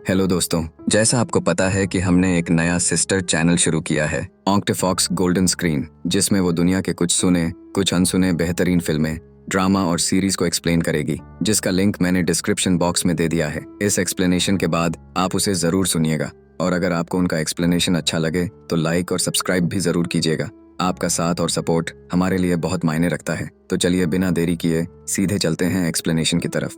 Hello दोस्तों, जैसा आपको पता है कि हमने एक नया सिस्टर चैनल शुरू किया है, ऑक्टेफॉक्स गोल्डन स्क्रीन, जिसमें वो दुनिया के कुछ सुने कुछ अनसुने बेहतरीन फिल्में, ड्रामा और सीरीज को एक्सप्लेन करेगी, जिसका लिंक मैंने डिस्क्रिप्शन बॉक्स में दे दिया है। इस एक्सप्लेनेशन के बाद आप उसे जरूर सुनिएगा और अगर आपको उनका एक्सप्लेनेशन अच्छा लगे तो लाइक और सब्सक्राइब भी जरूर कीजिएगा। आपका साथ और सपोर्ट हमारे लिए बहुत मायने रखता है। तो चलिए बिना देरी किए सीधे चलते हैं एक्सप्लेनेशन की तरफ।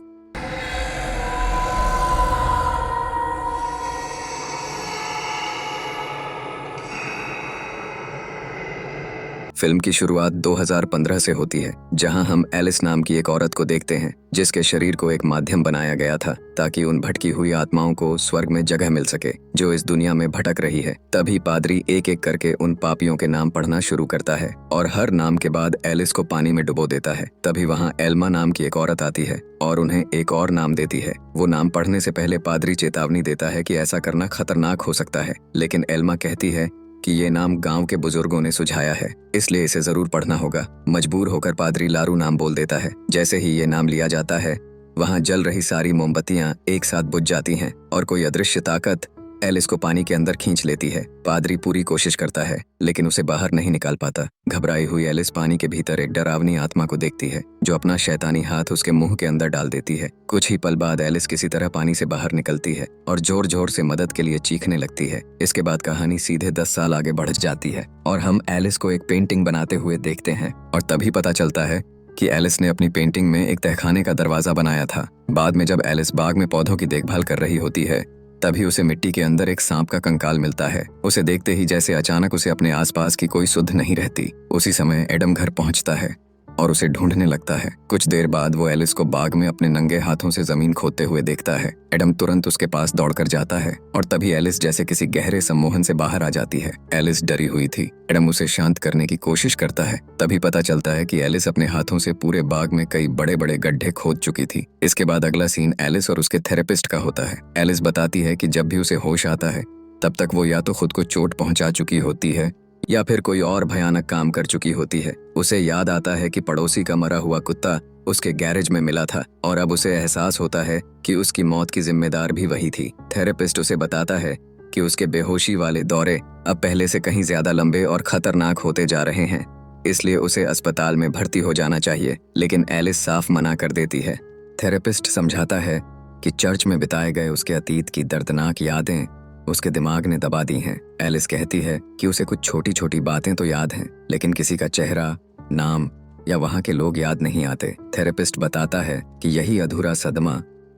फिल्म की शुरुआत 2015 से होती है, जहां हम एलिस नाम की एक औरत को देखते हैं जिसके शरीर को एक माध्यम बनाया गया था ताकि उन भटकी हुई आत्माओं को स्वर्ग में जगह मिल सके जो इस दुनिया में भटक रही है। तभी पादरी एक एक करके उन पापियों के नाम पढ़ना शुरू करता है और हर नाम के बाद एलिस को पानी में डुबो देता है। तभी वहाँ एल्मा नाम की एक औरत आती है और उन्हें एक और नाम देती है। वो नाम पढ़ने से पहले पादरी चेतावनी देता है कि ऐसा करना खतरनाक हो सकता है, लेकिन एल्मा कहती है कि ये नाम गांव के बुजुर्गों ने सुझाया है, इसलिए इसे जरूर पढ़ना होगा। मजबूर होकर पादरी लारू नाम बोल देता है। जैसे ही ये नाम लिया जाता है, वहां जल रही सारी मोमबत्तियां एक साथ बुझ जाती हैं और कोई अदृश्य ताकत एलिस को पानी के अंदर खींच लेती है। पादरी पूरी कोशिश करता है लेकिन उसे बाहर नहीं निकाल पाता। घबराई हुई एलिस पानी के भीतर एक डरावनी आत्मा को देखती है जो अपना शैतानी हाथ उसके मुंह के अंदर डाल देती है। कुछ ही पल बाद एलिस किसी तरह पानी से बाहर निकलती है और जोर जोर से मदद के लिए चीखने लगती है। इसके बाद कहानी सीधे 10 साल आगे बढ़ जाती है और हम एलिस को एक पेंटिंग बनाते हुए देखते हैं और तभी पता चलता है कि एलिस ने अपनी पेंटिंग में एक तहखाने का दरवाजा बनाया था। बाद में जब एलिस बाग में पौधों की देखभाल कर रही होती है, तभी उसे मिट्टी के अंदर एक सांप का कंकाल मिलता है। उसे देखते ही जैसे अचानक उसे अपने आसपास की कोई सुध नहीं रहती। उसी समय एडम घर पहुंचता है और उसे ढूंढने लगता है। कुछ देर बाद वो एलिस को बाग में अपने नंगे हाथों से जमीन खोदते हुए देखता है। एडम तुरंत उसके पास दौड़कर जाता है और तभी एलिस जैसे किसी गहरे सम्मोहन से बाहर आ जाती है। एलिस डरी हुई थी। एडम उसे शांत करने की कोशिश करता है। तभी पता चलता है कि एलिस अपने हाथों से पूरे बाग में कई बड़े बड़े गड्ढे खोद चुकी थी। इसके बाद अगला सीन एलिस और उसके थेरेपिस्ट का होता है। एलिस बताती है कि जब भी उसे होश आता है तब तक वो या तो खुद को चोट पहुंचा चुकी होती है या फिर कोई और भयानक काम कर चुकी होती है। उसे याद आता है कि पड़ोसी का मरा हुआ कुत्ता उसके गैरेज में मिला था और अब उसे एहसास होता है कि उसकी मौत की जिम्मेदार भी वही थी। थेरेपिस्ट उसे बताता है कि उसके बेहोशी वाले दौरे अब पहले से कहीं ज्यादा लंबे और खतरनाक होते जा रहे हैं, इसलिए उसे अस्पताल में भर्ती हो जाना चाहिए, लेकिन एलिस साफ मना कर देती है। थेरेपिस्ट समझाता है कि चर्च में बिताए गए उसके अतीत की दर्दनाक यादें उसके दिमाग ने दबा दी हैं। एलिस कहती है कि उसे कुछ छोटी छोटी बातें तो याद हैं, लेकिन किसी का चेहरा, नाम या वहाँ के लोग याद नहीं आते। थेरेपिस्ट बताता है कि यही अधूरा सदमा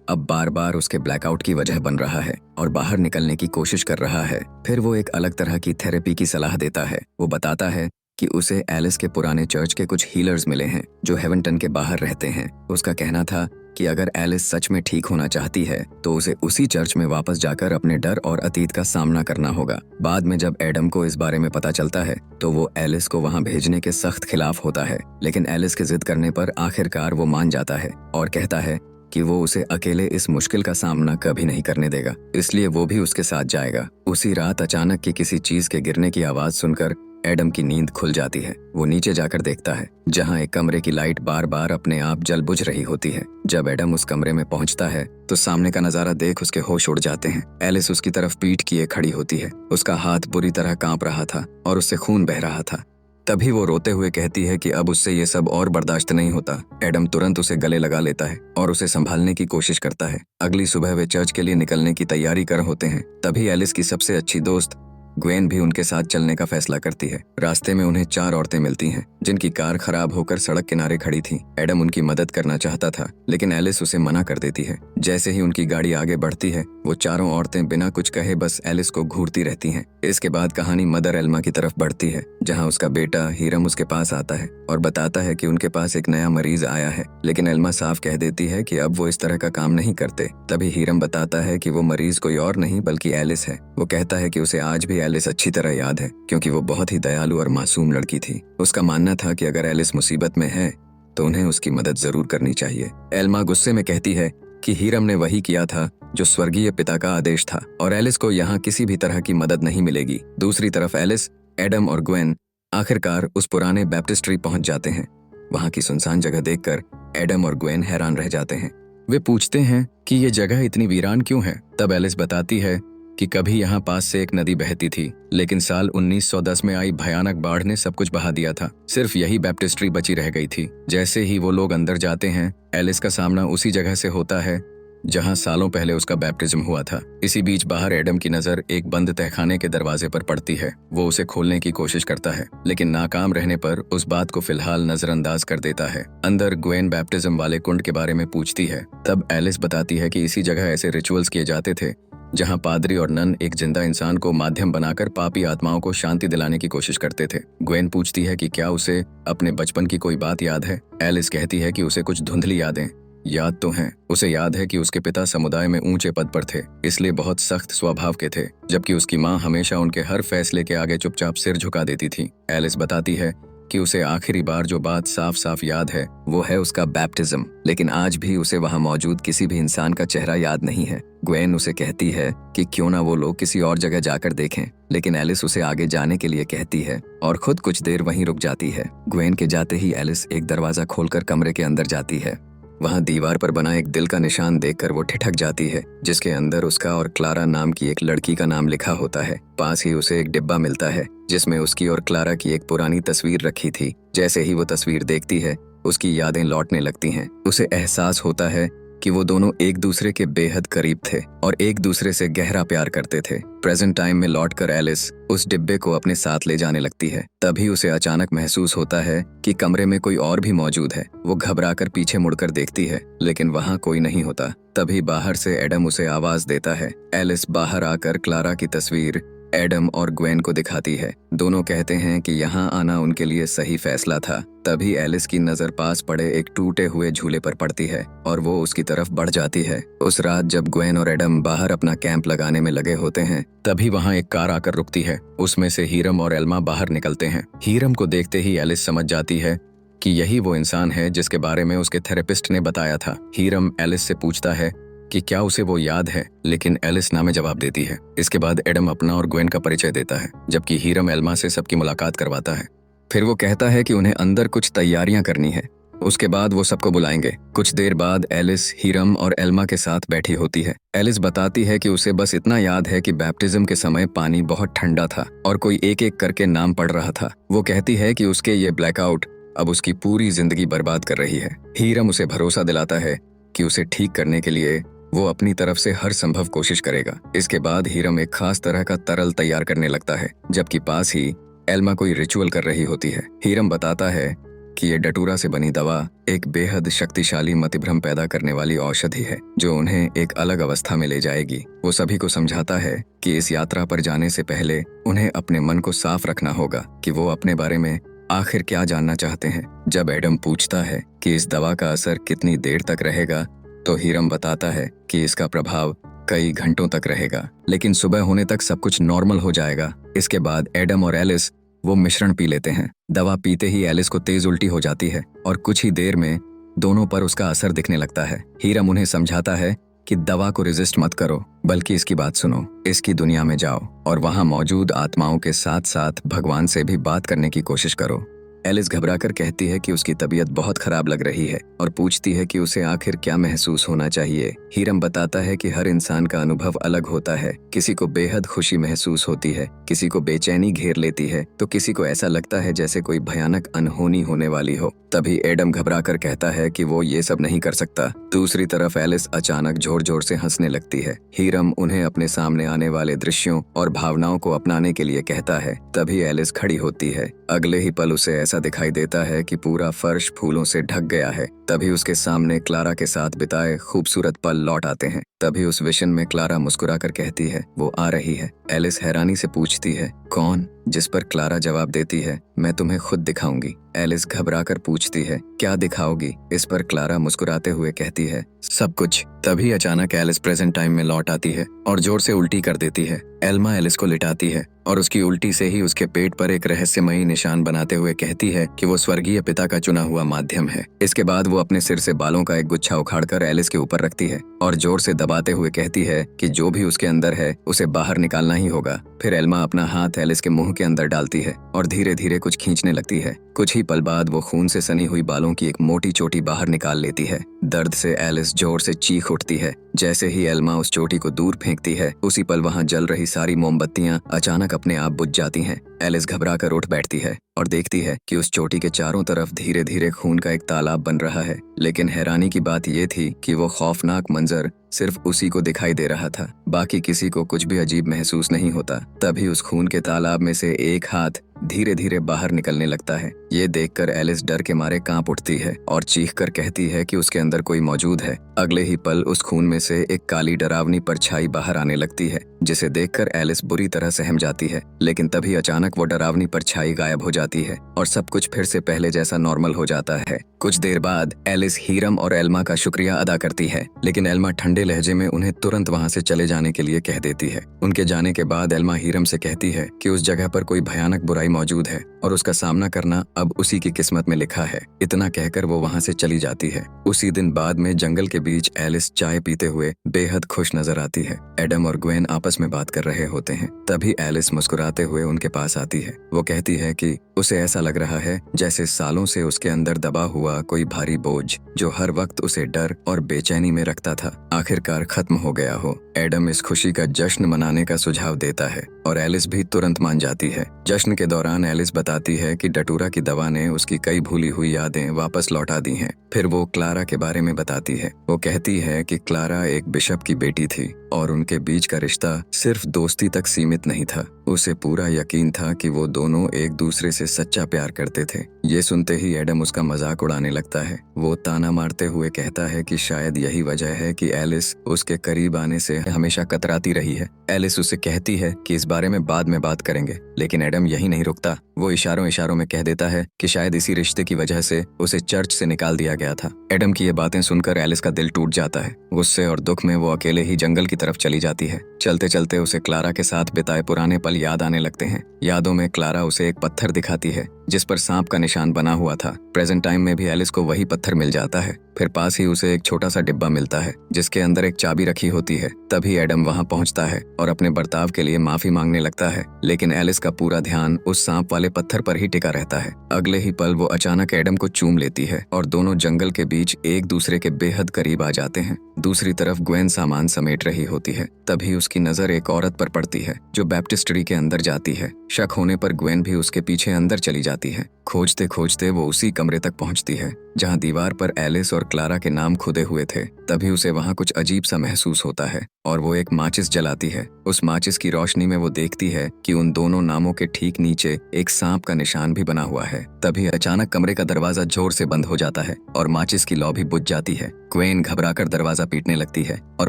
अब बार बार उसके ब्लैकआउट की वजह बन रहा है और बाहर निकलने की कोशिश कर रहा है। फिर वो एक अलग तरह की थेरेपी की सलाह देता है। वो बताता है कि उसे एलिस के पुराने चर्च के कुछ हीलर्स मिले हैं जो हेवनटन के बाहर रहते हैं। उसका कहना था कि अगर एलिस सच में ठीक होना चाहती है तो उसे उसी चर्च में वापस जाकर अपने डर और अतीत का सामना करना होगा। बाद में जब एडम को इस बारे में पता चलता है तो वो एलिस को वहां भेजने के सख्त खिलाफ होता है, लेकिन एलिस के जिद करने पर आखिरकार वो मान जाता है और कहता है कि वो उसे अकेले इस मुश्किल का सामना कभी नहीं करने देगा, इसलिए वो भी उसके साथ जाएगा। उसी रात अचानक की किसी चीज के गिरने की आवाज सुनकर एडम की नींद खुल जाती है। वो नीचे जाकर देखता है जहां एक कमरे की लाइट बार बार अपने आप जल बुझ रही होती है। जब एडम उस कमरे में पहुंचता है तो सामने का नजारा देख उसके होश उड़ जाते हैं। एलिस उसकी तरफ पीठ किए खड़ी होती है। उसका हाथ बुरी तरह कांप रहा था और उससे खून बह रहा था। तभी वो रोते हुए कहती है कि अब उससे ये सब और बर्दाश्त नहीं होता। एडम तुरंत उसे गले लगा लेता है और उसे संभालने की कोशिश करता है। अगली सुबह वे चर्च के लिए निकलने की तैयारी कर होते हैं। तभी एलिस की सबसे अच्छी दोस्त ग्वेन भी उनके साथ चलने का फैसला करती है। रास्ते में उन्हें 4 औरतें मिलती हैं जिनकी कार खराब होकर सड़क किनारे खड़ी थी। एडम उनकी मदद करना चाहता था, लेकिन एलिस उसे मना कर देती है। जैसे ही उनकी गाड़ी आगे बढ़ती है वो चारों औरतें बिना कुछ कहे बस एलिस को घूरती रहती हैं। इसके बाद कहानी मदर एल्मा की तरफ बढ़ती है, जहाँ उसका बेटा हीरम उसके पास आता है और बताता है कि उनके पास एक नया मरीज आया है, लेकिन एल्मा साफ कह देती है कि अब वो इस तरह का काम नहीं करते। तभी हीरम बताता है कि वो मरीज कोई और नहीं बल्कि एलिस है। वो कहता है कि उसे आज भी एलिस अच्छी तरह याद है क्योंकि वो बहुत ही दयालु और मासूम लड़की थी। उसका मानना था कि अगर एलिस मुसीबत में है तो उन्हें उसकी मदद जरूर करनी चाहिए। एल्मा गुस्से में कहती है कि हीरम ने वही किया था जो स्वर्गीय पिता का आदेश था और एलिस को यहाँ किसी भी तरह की मदद नहीं मिलेगी। दूसरी तरफ एलिस, एडम और ग्वेन आखिरकार उस पुराने बैप्टिस्ट्री पहुंच जाते हैं। वहां की सुनसान जगह देखकर एडम और ग्वेन हैरान रह जाते हैं। वे पूछते हैं कि ये जगह इतनी वीरान क्यों है। तब एलिस बताती है कि कभी यहाँ पास से एक नदी बहती थी, लेकिन साल 1910 में आई भयानक बाढ़ ने सब कुछ बहा दिया था। सिर्फ यही बैप्टिस्ट्री बची रह गई थी। जैसे ही वो लोग अंदर जाते हैं, एलिस का सामना उसी जगह से होता है जहां सालों पहले उसका बैप्टिज्म हुआ था। इसी बीच बाहर एडम की नजर एक बंद तहखाने के दरवाजे पर पड़ती है। वो उसे खोलने की कोशिश करता है, लेकिन नाकाम रहने पर उस बात को फिलहाल नजरअंदाज कर देता है। अंदर ग्वेन बैप्टिज्म वाले कुंड के बारे में पूछती है। तब एलिस बताती है कि इसी जगह ऐसे रिचुअल्स किए जाते थे जहां पादरी और नन एक जिंदा इंसान को माध्यम बनाकर पापी आत्माओं को शांति दिलाने की कोशिश करते थे। ग्वेन पूछती है कि क्या उसे अपने बचपन की कोई बात याद है। एलिस कहती है कि उसे कुछ धुंधली यादें याद तो हैं। उसे याद है कि उसके पिता समुदाय में ऊंचे पद पर थे, इसलिए बहुत सख्त स्वभाव के थे, जबकि उसकी माँ हमेशा उनके हर फैसले के आगे चुपचाप सिर झुका देती थी। एलिस बताती है कि उसे आखिरी बार जो बात साफ साफ याद है वो है उसका बैप्टिज्म, लेकिन आज भी उसे वहां मौजूद किसी भी इंसान का चेहरा याद नहीं है। ग्वेन उसे कहती है कि क्यों ना वो लोग किसी और जगह जाकर देखें, लेकिन एलिस उसे आगे जाने के लिए कहती है और खुद कुछ देर वहीं रुक जाती है। ग्वेन के जाते ही एलिस एक दरवाजा खोलकर कमरे के अंदर जाती है। वहां दीवार पर बना एक दिल का निशान देखकर वो ठिठक जाती है, जिसके अंदर उसका और क्लारा नाम की एक लड़की का नाम लिखा होता है। पास ही उसे एक डिब्बा मिलता है जिसमें उसकी और क्लारा की एक पुरानी तस्वीर रखी थी। जैसे ही वो तस्वीर देखती है, उसकी यादें लौटने लगती हैं। उसे एहसास होता है कि वो दोनों एक दूसरे के बेहद करीब थे और एक दूसरे से गहरा प्यार करते थे। प्रेजेंट टाइम में लौटकर एलिस उस डिब्बे को अपने साथ ले जाने लगती है। तभी उसे अचानक महसूस होता है कि कमरे में कोई और भी मौजूद है। वो घबराकर पीछे मुड़कर देखती है, लेकिन वहाँ कोई नहीं होता। तभी बाहर से एडम उसे आवाज देता है। एलिस बाहर आकर क्लारा की तस्वीर एडम और ग्वेन को दिखाती है। दोनों कहते हैं कि यहाँ आना उनके लिए सही फैसला था। तभी एलिस की नजर पास पड़े एक टूटे हुए झूले पर पड़ती है और वो उसकी तरफ बढ़ जाती है। उस रात जब ग्वेन और एडम बाहर अपना कैंप लगाने में लगे होते हैं, तभी वहाँ एक कार आकर रुकती है। उसमें से हीरम और एल्मा बाहर निकलते हैं। हीरम को देखते ही एलिस समझ जाती है कि यही वो इंसान है जिसके बारे में उसके थेरेपिस्ट ने बताया था। हीरम एलिस से पूछता है कि क्या उसे वो याद है, लेकिन एलिस ना में जवाब देती है। इसके बाद एडम अपना और ग्वेन का परिचय देता है, जबकि हीरम एल्मा से सबकी मुलाकात करवाता है। फिर वो कहता है कि उन्हें अंदर कुछ तैयारियां करनी है, उसके बाद वो सबको बुलाएंगे। कुछ देर बाद एलिस हीरम और एल्मा के साथ बैठी होती है। एलिस बताती है कि उसे बस इतना याद है कि बैप्टिज्म के समय पानी बहुत ठंडा था और कोई एक एक करके नाम पढ़ रहा था। वो कहती है कि उसके ये ब्लैकआउट अब उसकी पूरी जिंदगी बर्बाद कर रही है। हीरम उसे भरोसा दिलाता है कि उसे ठीक करने के लिए वो अपनी तरफ से हर संभव कोशिश करेगा। इसके बाद हीरम एक खास तरह का तरल तैयार करने लगता है, जबकि पास ही एल्मा कोई रिचुअल कर रही होती है। हीरम बताता है कि ये डटूरा से बनी दवा एक बेहद शक्तिशाली मतिभ्रम पैदा करने वाली औषधि है, जो उन्हें एक अलग अवस्था में ले जाएगी। वो सभी को समझाता है कि इस यात्रा पर जाने से पहले उन्हें अपने मन को साफ रखना होगा कि वो अपने बारे में आखिर क्या जानना चाहते हैं। जब एडम पूछता है कि इस दवा का असर कितनी देर तक रहेगा, तो हीरम बताता है कि इसका प्रभाव कई घंटों तक रहेगा, लेकिन सुबह होने तक सब कुछ नॉर्मल हो जाएगा। इसके बाद एडम और एलिस वो मिश्रण पी लेते हैं। दवा पीते ही एलिस को तेज उल्टी हो जाती है और कुछ ही देर में दोनों पर उसका असर दिखने लगता है। हीरम उन्हें समझाता है कि दवा को रेजिस्ट मत करो, बल्कि इसकी बात सुनो, इसकी दुनिया में जाओ और वहां मौजूद आत्माओं के साथ साथ भगवान से भी बात करने की कोशिश करो। एलिस घबराकर कहती है कि उसकी तबीयत बहुत खराब लग रही है और पूछती है कि उसे आखिर क्या महसूस होना चाहिए। हीरम बताता है कि हर इंसान का अनुभव अलग होता है। किसी को बेहद खुशी महसूस होती है, किसी को बेचैनी घेर लेती है, तो किसी को ऐसा लगता है जैसे कोई भयानक अनहोनी होने वाली हो। तभी एडम घबराकर कहता है कि वो ये सब नहीं कर सकता। दूसरी तरफ एलिस अचानक जोर जोर से हंसने लगती है। हीरम उन्हें अपने सामने आने वाले दृश्यों और भावनाओं को अपनाने के लिए कहता है। तभी एलिस खड़ी होती है। अगले ही पल उसे ऐसा दिखाई देता है कि पूरा फर्श फूलों से ढक गया है। तभी उसके सामने क्लारा के साथ बिताए खूबसूरत पल लौट आते हैं। तभी उस विशन में क्लारा मुस्कुराकर कहती है, वो आ रही है। एलिस हैरानी से पूछती है, कौन? जिस पर क्लारा जवाब देती है, मैं तुम्हें खुद दिखाऊंगी। एलिस घबराकर पूछती है, क्या दिखाओगी? इस पर क्लारा मुस्कुराते हुए कहती है, सब कुछ। तभी अचानक एलिस प्रेजेंट टाइम में लौट आती है और जोर से उल्टी कर देती है। एल्मा एलिस को लिटाती है और उसकी उल्टी से ही उसके पेट पर एक रहस्यमयी निशान बनाते हुए कहती है कि वो स्वर्गीय पिता का चुना हुआ माध्यम है। इसके बाद वो अपने सिर से बालों का एक गुच्छा उखाड़कर एलिस के ऊपर रखती है और जोर से दबाते हुए कहती है कि जो भी उसके अंदर है उसे बाहर निकालना ही होगा। फिर एल्मा अपना हाथ एलिस के मुंह के अंदर डालती है और धीरे धीरे कुछ खींचने लगती है। कुछ ही पल बाद वो खून से सनी हुई बालों की एक मोटी चोटी बाहर निकाल लेती है। दर्द से एलिस जोर से चीख उठती है। जैसे ही एल्मा उस चोटी को दूर फेंकती है, उसी पल वहां जल रही सारी मोमबत्तियां अचानक अपने आप बुझ जाती हैं। एलिस घबरा कर उठ बैठती है और देखती है कि उस चोटी के चारों तरफ धीरे धीरे खून का एक तालाब बन रहा है। लेकिन हैरानी की बात यह थी कि वो खौफनाक मंजर सिर्फ उसी को दिखाई दे रहा था, बाकी किसी को कुछ भी अजीब महसूस नहीं होता। तभी उस खून के तालाब में से एक हाथ धीरे धीरे बाहर निकलने लगता है। ये देखकर एलिस डर के मारे कांप उठती है और चीख कर कहती है कि उसके अंदर कोई मौजूद है। अगले ही पल उस खून में से एक काली डरावनी परछाई बाहर आने लगती है, जिसे देखकर एलिस बुरी तरह सहम जाती है। लेकिन तभी अचानक वो डरावनी परछाई गायब हो जाती है और सब कुछ फिर से पहले जैसा नॉर्मल हो जाता है। कुछ देर बाद एलिस हीरम और एल्मा का शुक्रिया अदा करती है, लेकिन एल्मा ठंडे लहजे में उन्हें तुरंत वहां से चले जाने के लिए कह देती है। उनके जाने के बाद एल्मा हीरम से कहती है कि उस जगह पर कोई भयानक बुराई मौजूद है और उसका सामना करना अब उसी की किस्मत में लिखा है। इतना कहकर वो वहां से चली जाती है। उसी दिन बाद में जंगल के बीच एलिस चाय पीते हुए बेहद खुश नजर आती है। एडम और ग्वेन आपस में बात कर रहे होते हैं। तभी एलिस मुस्कुराते हुए उनके पास आती है। वो कहती है कि उसे ऐसा लग रहा है जैसे सालों से उसके अंदर दबा हुआ कोई भारी बोझ, जो हर वक्त उसे डर और बेचैनी में रखता था, आखिरकार खत्म हो गया हो। एडम इस खुशी का जश्न मनाने का सुझाव देता है और एलिस भी तुरंत मान जाती है। जश्न के दौरान एलिस बताती है कि डटूरा की दवा ने उसकी कई भूली हुई यादें वापस लौटा दी हैं। फिर वो क्लारा के बारे में बताती है। वो कहती है कि क्लारा एक बिशप की बेटी थी और उनके बीच का रिश्ता सिर्फ दोस्ती तक सीमित नहीं था। उसे पूरा यकीन था कि वो दोनों एक दूसरे से सच्चा प्यार करते थे। ये सुनते ही एडम उसका मजाक उड़ाने लगता है। वो ताना मारते हुए कहता है कि शायद यही वजह है कि एलिस उसके करीब आने से हमेशा कतराती रही है। एलिस उसे कहती है कि इस बारे में बाद में बात करेंगे, लेकिन एडम यही नहीं रुकता। वो इशारों इशारों में कह देता है कि शायद इसी रिश्ते की वजह से उसे चर्च से निकाल दिया गया था। एडम की ये बातें सुनकर एलिस का दिल टूट जाता है। गुस्से और दुख में वो अकेले ही जंगल की तरफ चली जाती है। चलते चलते उसे क्लारा के साथ बिताए पुराने पल याद आने लगते हैं। यादों में क्लारा उसे एक पत्थर दिखाती है जिस पर सांप का निशान बना हुआ था। प्रेजेंट टाइम में भी एलिस को वही पत्थर मिल जाता है। फिर पास ही उसे एक छोटा सा डिब्बा मिलता है जिसके अंदर एक चाबी रखी होती है। तभी एडम वहां पहुंचता है और अपने बर्ताव के लिए माफी मांगने लगता है, लेकिन एलिस का पूरा ध्यान उस सांप वाले पत्थर पर ही टिका रहता है। अगले ही पल वो अचानक एडम को चूम लेती है और दोनों जंगल के बीच एक दूसरे के बेहद करीब आ जाते हैं। दूसरी तरफ ग्वेन सामान समेट रही होती है। तभी उसकी नजर एक औरत पर पड़ती है जो बैप्टिस्ट्री के अंदर जाती है। शक होने पर ग्वेन भी उसके पीछे अंदर चली जाती है। खोजते खोजते वो उसी कमरे तक पहुंचती है जहां दीवार पर एलिस और क्लारा के नाम खुदे हुए थे। तभी उसे वहां कुछ अजीब सा महसूस होता है और वो एक माचिस जलाती है। उस माचिस की रोशनी में वो देखती है कि उन दोनों नामों के ठीक नीचे एक सांप का निशान भी बना हुआ है। तभी अचानक कमरे का दरवाजा जोर से बंद हो जाता है और माचिस की लौ भी बुझ जाती है। ग्वेन घबराकर दरवाजा पीटने लगती है और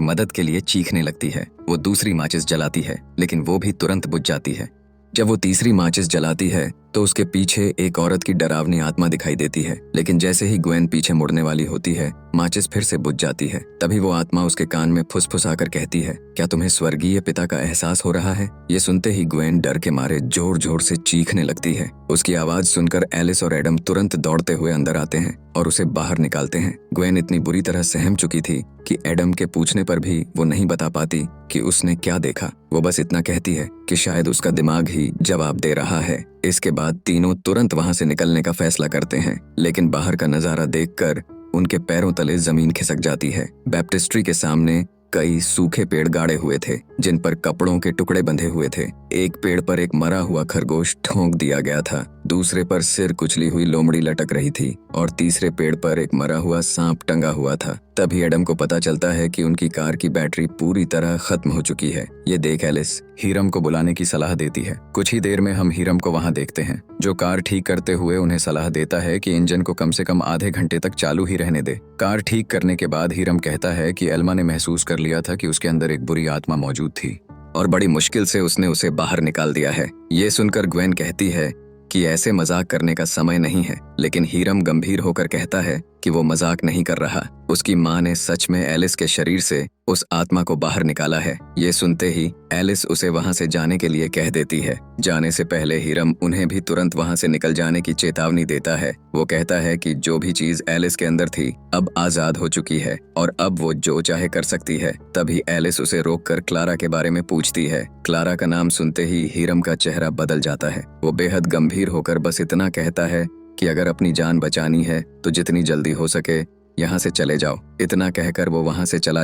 मदद के लिए चीखने लगती है। वो दूसरी माचिस जलाती है, लेकिन वो भी तुरंत बुझ जाती है। जब वो तीसरी माचिस जलाती है तो उसके पीछे एक औरत की डरावनी आत्मा दिखाई देती है, लेकिन जैसे ही ग्वेन पीछे मुड़ने वाली होती है, माचिस फिर से बुझ जाती है। तभी वो आत्मा उसके कान में फुसफुसाकर कहती है, क्या तुम्हें स्वर्गीय पिता का एहसास हो रहा है? ये सुनते ही ग्वेन डर के मारे जोर जोर से चीखने लगती है। उसकी आवाज सुनकर एलिस और एडम तुरंत दौड़ते हुए अंदर आते हैं और उसे बाहर निकालते हैं। ग्वेन इतनी बुरी तरह सहम चुकी थी कि एडम के पूछने पर भी वो नहीं बता पाती कि उसने क्या देखा। वो बस इतना कहती है कि शायद उसका दिमाग ही जवाब दे रहा है। इसके बाद तीनों तुरंत वहां से निकलने का फैसला करते हैं, लेकिन बाहर का नजारा देखकर उनके पैरों तले जमीन खिसक जाती है। बैप्टिस्ट्री के सामने कई सूखे पेड़ गाड़े हुए थे जिन पर कपड़ों के टुकड़े बंधे हुए थे। एक पेड़ पर एक मरा हुआ खरगोश ठोंक दिया गया था, दूसरे पर सिर कुचली हुई लोमड़ी लटक रही थी और तीसरे पेड़ पर एक मरा हुआ सांप टंगा हुआ था। तभी एडम को पता चलता है कि उनकी कार की बैटरी पूरी तरह खत्म हो चुकी है। ये देख एलिस हीरम को बुलाने की सलाह देती है। कुछ ही देर में हम हीरम को वहां देखते हैं, जो कार ठीक करते हुए उन्हें सलाह देता है कि इंजन को कम से कम आधे घंटे तक चालू ही रहने दे। कार ठीक करने के बाद हीरम कहता है कि एल्मा ने महसूस कर लिया था कि उसके अंदर एक बुरी आत्मा मौजूद थी और बड़ी मुश्किल से उसने उसे बाहर निकाल दिया है। ये सुनकर ग्वेन कहती है कि ऐसे मजाक करने का समय नहीं है, लेकिन हीरम गंभीर होकर कहता है कि वो मजाक नहीं कर रहा। उसकी माँ ने सच में एलिस के शरीर से उस आत्मा को बाहर निकाला है। ये सुनते ही एलिस उसे वहां से जाने के लिए कह देती है। जाने से पहले हिरम उन्हें भी तुरंत वहां से निकल जाने की चेतावनी देता है। वो कहता है कि जो भी चीज एलिस के अंदर थी अब आजाद हो चुकी है और अब वो जो चाहे कर सकती है। तभी एलिस उसे रोककर क्लारा के बारे में पूछती है। क्लारा का नाम सुनते ही हिरम का चेहरा बदल जाता है। वो बेहद गंभीर होकर बस इतना कहता है कि अगर अपनी जान बचानी है तो जितनी जल्दी हो सके यहाँ से चले जाओ। इतना कहकर वो वहां से चला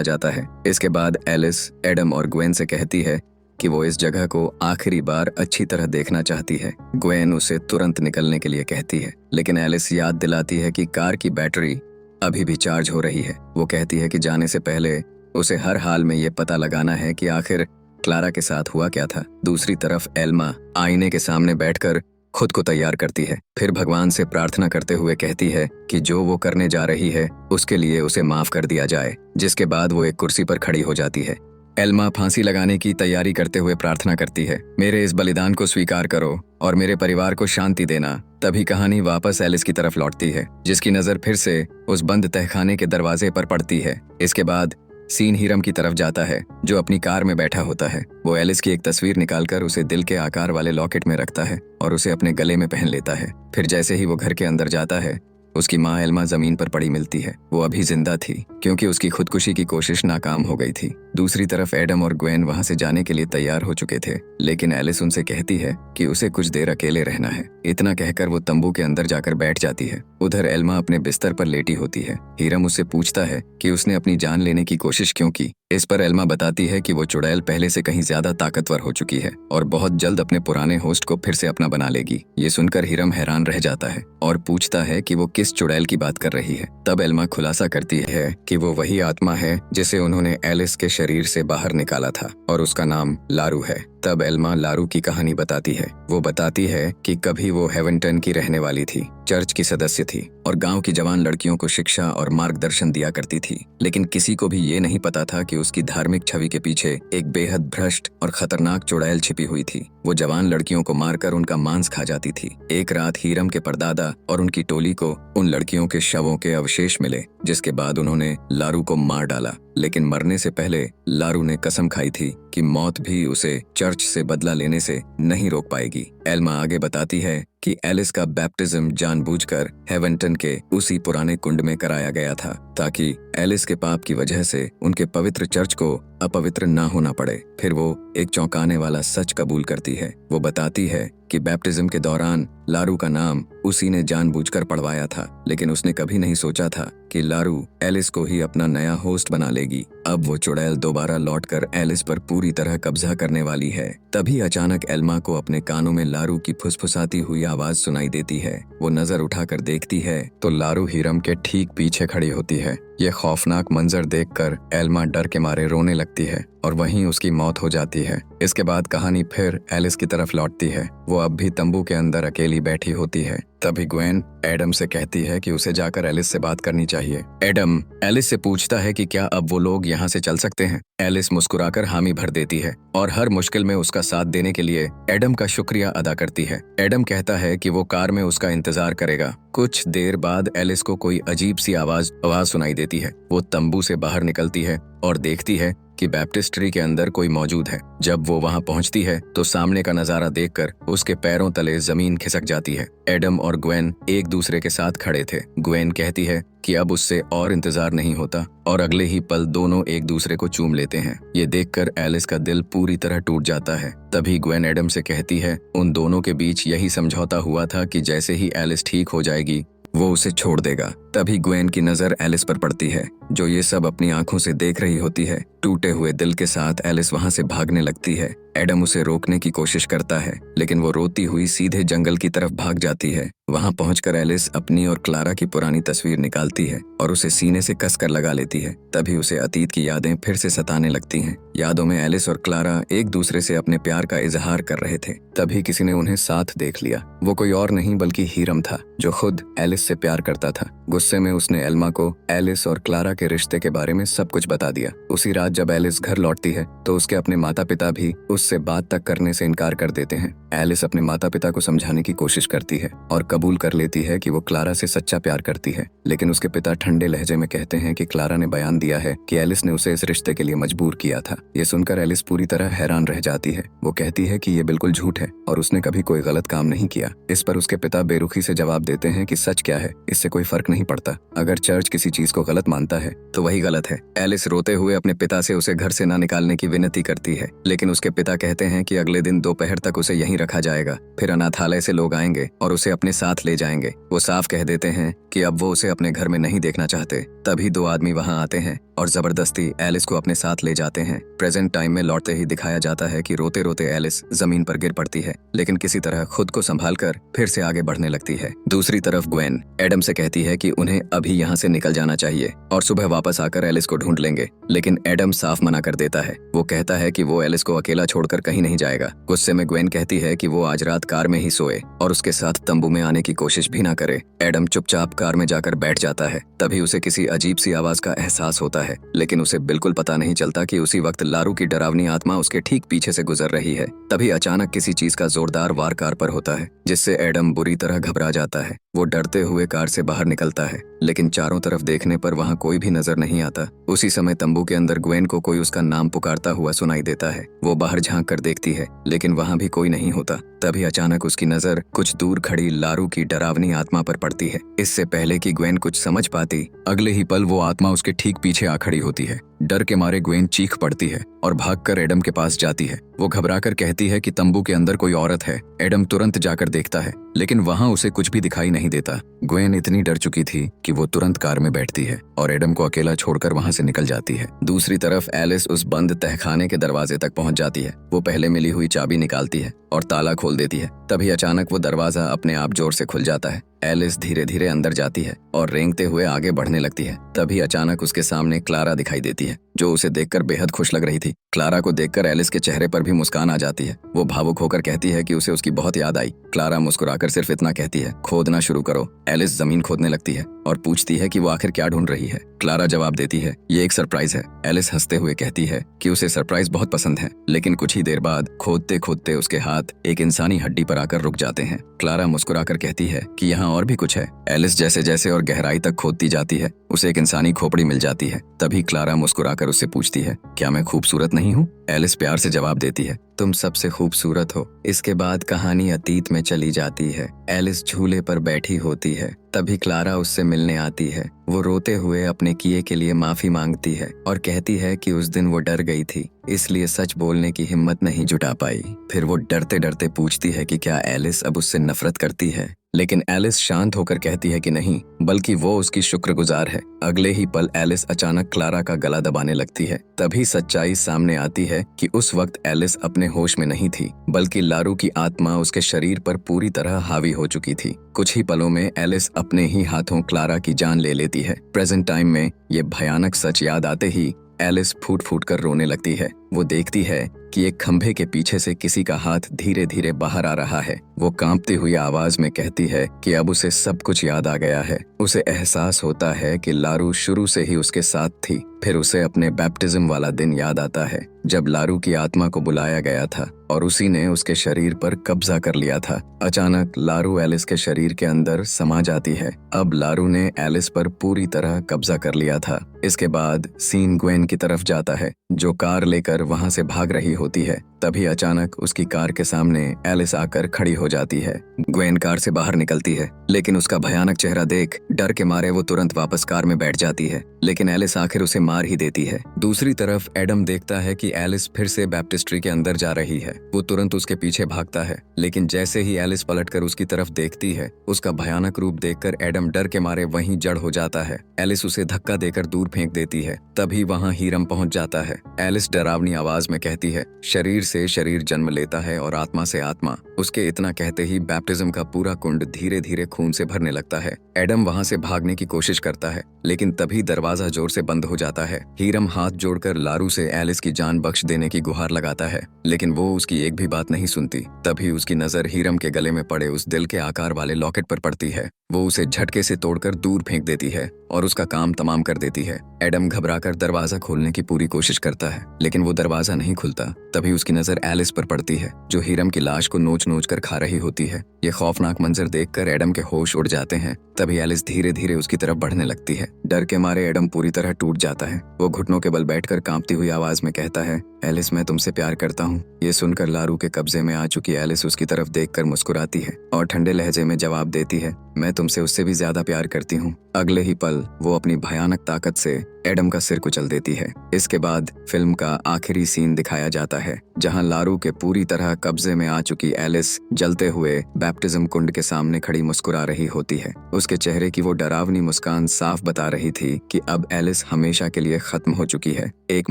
जाता है। इसके बाद एलिस एडम और ग्वेन से कहती है कि वो इस जगह को आखिरी बार अच्छी तरह देखना चाहती है। ग्वेन उसे तुरंत निकलने के लिए कहती है, लेकिन एलिस याद दिलाती है कि कार की बैटरी अभी भी चार्ज हो रही है। वो कहती है कि जाने से पहले उसे हर हाल में ये पता लगाना है कि आखिर क्लारा के साथ हुआ क्या था। दूसरी तरफ एल्मा आईने के सामने बैठकर खुद को तैयार करती है, फिर भगवान से प्रार्थना करते हुए कहती है कि जो वो करने जा रही है उसके लिए उसे माफ कर दिया जाए। जिसके बाद वो एक कुर्सी पर खड़ी हो जाती है। एल्मा फांसी लगाने की तैयारी करते हुए प्रार्थना करती है, मेरे इस बलिदान को स्वीकार करो और मेरे परिवार को शांति देना। तभी कहानी वापस एलिस की तरफ लौटती है, जिसकी नजर फिर से उस बंद तहखाने के दरवाजे पर पड़ती है। इसके बाद सीन हिरम की तरफ जाता है, जो अपनी कार में बैठा होता है। वो एलिस की एक तस्वीर निकालकर उसे दिल के आकार वाले लॉकेट में रखता है और उसे अपने गले में पहन लेता है। फिर जैसे ही वो घर के अंदर जाता है, उसकी माँ एल्मा जमीन पर पड़ी मिलती है। वो अभी जिंदा थी क्योंकि उसकी खुदकुशी की कोशिश नाकाम हो गई थी। दूसरी तरफ एडम और ग्वेन वहां से जाने के लिए तैयार हो चुके थे, लेकिन एलिस उनसे कहती है कि उसे कुछ देर अकेले रहना है। इतना कहकर वो तंबू के अंदर जाकर बैठ जाती है। उधर एल्मा अपने बिस्तर पर लेटी होती है। हिरम उससे पूछता है कि उसने अपनी जान लेने की कोशिश क्यों की। इस पर एल्मा बताती है कि वो चुड़ैल पहले से कहीं ज्यादा ताकतवर हो चुकी है और बहुत जल्द अपने पुराने होस्ट को फिर से अपना बना लेगी। ये सुनकर हिरम हैरान रह जाता है और पूछता है कि वो किस चुड़ैल की बात कर रही है। तब एल्मा खुलासा करती है कि वो वही आत्मा है जिसे उन्होंने एलिस के शरीर से बाहर निकाला था और उसका नाम लारू है। तब एल्मा लारू की कहानी बताती है। वो बताती है कि कभी वो हेवनटन की रहने वाली थी, चर्च की सदस्य थी और गांव की जवान लड़कियों को शिक्षा और मार्गदर्शन दिया करती थी। लेकिन किसी को भी ये नहीं पता था कि उसकी धार्मिक छवि के पीछे एक बेहद भ्रष्ट और खतरनाक चुड़ैल छिपी हुई थी। वो जवान लड़कियों को मारकर उनका मांस खा जाती थी। एक रात हीरम के परदादा और उनकी टोली को उन लड़कियों के शवों के अवशेष मिले, जिसके बाद उन्होंने लारू को मार डाला। लेकिन मरने से पहले लारू ने कसम खाई थी कि मौत भी उसे चर्च से बदला लेने से नहीं रोक पाएगी। एल्मा आगे बताती है कि एलिस का बैप्टिज्म जानबूझकर हेवनटन के उसी पुराने कुंड में कराया गया था, ताकि एलिस के पाप की वजह से उनके पवित्र चर्च को अपवित्र ना होना पड़े। फिर वो एक चौंकाने वाला सच कबूल करती है। वो बताती है कि बैप्टिज्म के दौरान लारू का नाम उसी ने जानबूझकर पढ़वाया था, लेकिन उसने कभी नहीं सोचा था कि लारू एलिस को ही अपना नया होस्ट बना लेगी। अब वो चुड़ैल दोबारा लौटकर एलिस पर पूरी तरह कब्जा करने वाली है। तभी अचानक एल्मा को अपने कानों में लारू की फुसफुसाती हुई आवाज सुनाई देती है। वो नजर उठाकर देखती है तो लारू हिरम के ठीक पीछे खड़ी होती है। ये खौफनाक मंजर देखकर एल्मा डर के मारे रोने लगती है और वहीं उसकी मौत हो जाती है। इसके बाद कहानी फिर एलिस की तरफ लौटती है। वो अब भी तंबू के अंदर अकेली बैठी होती है। तभी ग्वेन एडम से कहती है कि उसे जाकर एलिस से बात करनी चाहिए। एडम एलिस से पूछता है कि क्या अब वो लोग यहाँ से चल सकते हैं। एलिस मुस्कुराकर हामी भर देती है और हर मुश्किल में उसका साथ देने के लिए एडम का शुक्रिया अदा करती है। एडम कहता है कि वो कार में उसका इंतजार करेगा। कुछ देर बाद एलिस को कोई अजीब सी आवाज सुनाई देती है। वो तंबू से बाहर निकलती है और देखती है कि बैप्टिस्ट्री के अंदर कोई मौजूद है। जब वो वहां पहुंचती है तो सामने का नजारा देखकर उसके पैरों तले जमीन खिसक जाती है। एडम और ग्वेन एक दूसरे के साथ खड़े थे। ग्वेन कहती है कि अब उससे और इंतजार नहीं होता और अगले ही पल दोनों एक दूसरे को चूम लेते हैं। ये देखकर एलिस का दिल पूरी तरह टूट जाता है। तभी ग्वेन एडम से कहती है उन दोनों के बीच यही समझौता हुआ था कि जैसे ही एलिस ठीक हो जाएगी वो उसे छोड़ देगा। तभी ग्वेन की नजर एलिस पर पड़ती है, जो ये सब अपनी आंखों से देख रही होती है। टूटे हुए दिल के साथ एलिस वहां से भागने लगती है। एडम उसे रोकने की कोशिश करता है, लेकिन वो रोती हुई सीधे जंगल की तरफ भाग जाती है। वहां पहुंचकर एलिस अपनी और क्लारा की पुरानी तस्वीर निकालती है और उसे सीने से कसकर लगा लेती है। तभी उसे अतीत की यादें फिर से सताने लगती हैं। यादों में एलिस और क्लारा एक दूसरे से अपने प्यार का इजहार कर रहे थे। तभी किसी ने उन्हें साथ देख लिया। वो कोई और नहीं बल्कि हीरम था, जो खुद एलिस से प्यार करता था। गुस्से में उसने एल्मा को एलिस और क्लारा के रिश्ते के बारे में सब कुछ बता दिया। उसी रात जब एलिस घर लौटती है तो उसके अपने माता पिता भी उससे बात तक करने से इनकार कर देते हैं। एलिस अपने माता पिता को समझाने की कोशिश करती है और कबूल कर लेती है कि वो क्लारा से सच्चा प्यार करती है, लेकिन उसके पिता ठंडे लहजे में कहते हैं कि क्लारा ने बयान दिया है कि एलिस ने उसे इस रिश्ते के लिए मजबूर किया था। ये सुनकर एलिस पूरी तरह हैरान रह जाती है। वो कहती है कि ये बिल्कुल झूठ है और उसने कभी कोई गलत काम नहीं किया। इस पर उसके पिता बेरुखी से जवाब देते हैं कि सच क्या है, इससे कोई फर्क नहीं पड़ता। अगर चर्च किसी चीज को गलत मानता है तो वही गलत है। एलिस रोते हुए अपने पिता से उसे घर से न निकालने की विनती करती है, लेकिन उसके पिता कहते हैं कि अगले दिन दोपहर तक उसे यहीं रखा जाएगा, फिर अनाथालय से लोग आएंगे और उसे अपने साथ ले जाएंगे। वो साफ कह देते हैं कि अब वो उसे अपने घर में नहीं देखना चाहते। तभी दो आदमी वहां आते हैं और जबरदस्ती एलिस को अपने साथ ले जाते हैं। प्रेजेंट टाइम में लौटते ही दिखाया जाता है कि रोते रोते एलिस जमीन पर गिर पड़ती है, लेकिन किसी तरह खुद को संभालकर फिर से आगे बढ़ने लगती है। दूसरी तरफ ग्वेन एडम से कहती है कि उन्हें अभी यहाँ से निकल जाना चाहिए और सुबह वापस आकर एलिस को ढूंढ लेंगे, लेकिन एडम साफ मना कर देता है। वो कहता है कि वो एलिस को अकेला छोड़कर कहीं नहीं जाएगा। गुस्से में ग्वेन कहती है कि वो आज रात कार में ही सोए और उसके साथ तंबू में आने की कोशिश भी ना करे। एडम चुपचाप कार में जाकर बैठ जाता है। तभी उसे किसी अजीब सी आवाज का एहसास होता है, लेकिन उसे बिल्कुल पता नहीं चलता कि उसी वक्त लारू की डरावनी आत्मा उसके ठीक पीछे से गुजर रही है। तभी अचानक किसी चीज का जोरदार वार कार पर होता है, जिससे एडम बुरी तरह घबरा जाता है। वो डरते हुए कार से बाहर निकलता है, लेकिन चारों तरफ देखने पर वहाँ कोई भी नजर नहीं आता। उसी समय तंबू के अंदर ग्वेन को कोई उसका नाम पुकारता हुआ सुनाई देता है। वो बाहर झांक कर देखती है, लेकिन वहाँ भी कोई नहीं होता। तभी अचानक उसकी नजर कुछ दूर खड़ी लारू की डरावनी आत्मा पर पड़ती है। इससे पहले कि ग्वेन कुछ समझ पाती, अगले ही पल वो आत्मा उसके ठीक पीछे आ खड़ी होती है। डर के मारे ग्वेन चीख पड़ती है और भागकर एडम के पास जाती है। वो घबराकर कहती है कि तंबू के अंदर कोई औरत है। एडम तुरंत जाकर देखता है, लेकिन वहाँ उसे कुछ भी दिखाई नहीं देता। ग्वेन इतनी डर चुकी थी कि वो तुरंत कार में बैठती है और एडम को अकेला छोड़कर वहाँ से निकल जाती है। दूसरी तरफ एलिस उस बंद तहखाने के दरवाजे तक पहुँच जाती है। वो पहले मिली हुई चाबी निकालती है और ताला खोल देती है। तभी अचानक वो दरवाजा अपने आप जोर से खुल जाता है। एलिस धीरे धीरे अंदर जाती है और रेंगते हुए आगे बढ़ने लगती है। तभी अचानक उसके सामने क्लारा दिखाई देती है, जो उसे देखकर बेहद खुश लग रही थी। क्लारा को देखकर एलिस के चेहरे पर भी मुस्कान आ जाती है। वो भावुक होकर कहती है कि उसे उसकी बहुत याद आई। क्लारा मुस्कुराकर सिर्फ इतना कहती है, खोदना शुरू करो। एलिस जमीन खोदने लगती है और पूछती है कि वो आखिर क्या ढूंढ रही है। क्लारा जवाब देती है, ये एक सरप्राइज है। एलिस हंसते हुए कहती है कि उसे सरप्राइज बहुत पसंद है, लेकिन कुछ ही देर बाद खोदते खोदते उसके हाथ एक इंसानी हड्डी पर आकर रुक जाते हैं। क्लारा मुस्कुराकर कहती है कि यहाँ और भी कुछ है। एलिस जैसे जैसे और गहराई तक खोदती जाती है, उसे एक इंसानी खोपड़ी मिल जाती है। तभी क्लारा मुस्कुराकर उससे पूछती है, क्या मैं खूबसूरत नहीं हूँ? एलिस प्यार से जवाब देती है, तुम सबसे खूबसूरत हो। इसके बाद कहानी अतीत में चली जाती है। एलिस झूले पर बैठी होती है। तभी क्लारा उससे मिलने आती है। वो रोते हुए अपने किए के लिए माफी मांगती है और कहती है कि उस दिन वो डर गई थी, इसलिए सच बोलने की हिम्मत नहीं जुटा पाई। फिर वो डरते डरते पूछती है कि क्या एलिस अब उससे नफरत करती है, लेकिन एलिस शांत होकर कहती है कि नहीं, बल्कि वो उसकी शुक्रगुजार है। अगले ही पल एलिस अचानक क्लारा का गला दबाने लगती है। तभी सच्चाई सामने आती है कि उस वक्त एलिस अपने होश में नहीं थी, बल्कि लारू की आत्मा उसके शरीर पर पूरी तरह हावी हो चुकी थी। कुछ ही पलों में एलिस अपने ही हाथों क्लारा की जान ले लेती है। प्रेजेंट टाइम में ये भयानक सच याद आते ही एलिस फूट फूट कर रोने लगती है। वो देखती है कि एक खंभे के पीछे से किसी का हाथ धीरे धीरे बाहर आ रहा है। वो कांपती हुई आवाज में कहती है कि अब उसे सब कुछ याद आ गया है। उसे एहसास होता है कि लारू शुरू से ही उसके साथ थी। फिर उसे अपने बैप्टिज्म वाला दिन याद आता है, जब लारू की आत्मा को बुलाया गया था और उसी ने उसके शरीर पर कब्जा कर लिया था। अचानक लारू एलिस के शरीर के अंदर समा जाती है। अब लारू ने एलिस पर पूरी तरह कब्जा कर लिया था। इसके बाद सीन ग्वेन की तरफ जाता है, जो कार लेकर वहां से भाग रही होती है। तभी अचानक उसकी कार के सामने एलिस आकर खड़ी हो जाती है। ग्वेन कार से बाहर निकलती है, लेकिन उसका भयानक चेहरा देख डर के मारे वो तुरंत वापस कार में बैठ जाती है, लेकिन एलिस आखिर उसे मार ही देती है। दूसरी तरफ एडम देखता है कि एलिस फिर से बैप्टिस्ट्री के अंदर जा रही है। वो तुरंत उसके पीछे भागता है, लेकिन जैसे ही एलिस पलटकर उसकी तरफ देखती है, उसका भयानक रूप देखकर एडम डर के मारे वहीं जड़ हो जाता है। एलिस उसे धक्का देकर दूर फेंक देती है। तभी वहाँ हीरम पहुंच जाता है। एलिस डरावनी आवाज में कहती है, शरीर से शरीर जन्म लेता है और आत्मा से आत्मा। उसके इतना कहते ही बैप्टिज्म का पूरा कुंड धीरे धीरे खून से भरने लगता है। एडम वहां से भागने की कोशिश करता है, लेकिन तभी दरवाजा जोर से बंद हो जाता है। हीरम हाथ जोड़कर लारू से एलिस की जान बख्श देने की गुहार लगाता है, लेकिन वो उसकी एक भी बात नहीं सुनती। तभी उसकी नजर हीरम के गले में पड़े उस दिल के आकार वाले लॉकेट पर पड़ती है। वो उसे झटके से तोड़कर दूर फेंक देती है और उसका काम तमाम कर देती है। एडम घबराकर दरवाजा खोलने की पूरी कोशिश करता है, लेकिन वो दरवाजा नहीं खुलता। तभी उसकी नजर एलिस पर पड़ती है, जो हीरम की लाश को नोच नोच कर खा रही होती है। ये खौफनाक मंजर देखकर एडम के होश उड़ जाते हैं। तभी एलिस धीरे धीरे उसकी तरफ बढ़ने लगती है। डर के मारे एडम पूरी तरह टूट जाता है। वो घुटनों के बल बैठकर कांपती हुई आवाज में कहता है, एलिस, मैं तुमसे प्यार करता हूँ। ये सुनकर लारू के कब्जे में आ चुकी एलिस उसकी तरफ देखकर मुस्कुराती है और ठंडे लहजे में जवाब देती है, मैं तुमसे उससे भी ज्यादा प्यार करती हूँ। अगले ही पल वो अपनी भयानक ताकत से एडम का सिर कुचल देती है। इसके बाद फिल्म का आखिरी सीन दिखाया जाता है, जहां लारू के पूरी तरह कब्जे में आ चुकी एलिस जलते हुए बैप्टिज्म कुंड के सामने खड़ी मुस्कुरा रही होती है। उसके चेहरे की वो डरावनी मुस्कान साफ बता रही थी कि अब एलिस हमेशा के लिए खत्म हो चुकी है। 1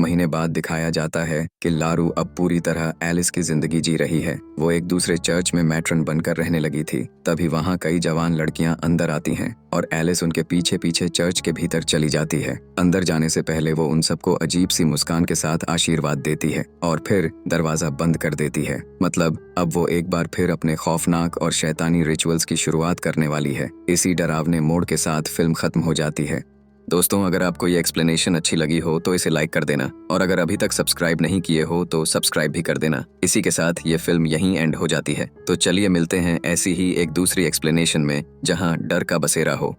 महीने बाद दिखाया जाता है कि लारू अब पूरी तरह एलिस की जिंदगी जी रही है। वो एक दूसरे चर्च में मैट्रन बनकर रहने लगी थी। तभी वहाँ कई जवान लड़कियां अंदर आती हैं और एलिस उनके पीछे पीछे चर्च के भीतर चली जाती है। अंदर जाने से पहले वो उन सबको अजीब सी मुस्कान के साथ आशीर्वाद देती है और फिर दरवाजा बंद कर देती है। मतलब अब वो एक बार फिर अपने खौफनाक और शैतानी रिचुअल्स की शुरुआत करने वाली है। इसी डरावने मोड़ के साथ फिल्म खत्म हो जाती है। दोस्तों, अगर आपको ये एक्सप्लेनेशन अच्छी लगी हो तो इसे लाइक कर देना, और अगर अभी तक सब्सक्राइब नहीं किए हो तो सब्सक्राइब भी कर देना। इसी के साथ ये फिल्म यहीं एंड हो जाती है। तो चलिए मिलते हैं ऐसी ही एक दूसरी एक्सप्लेनेशन में, जहां डर का बसेरा हो।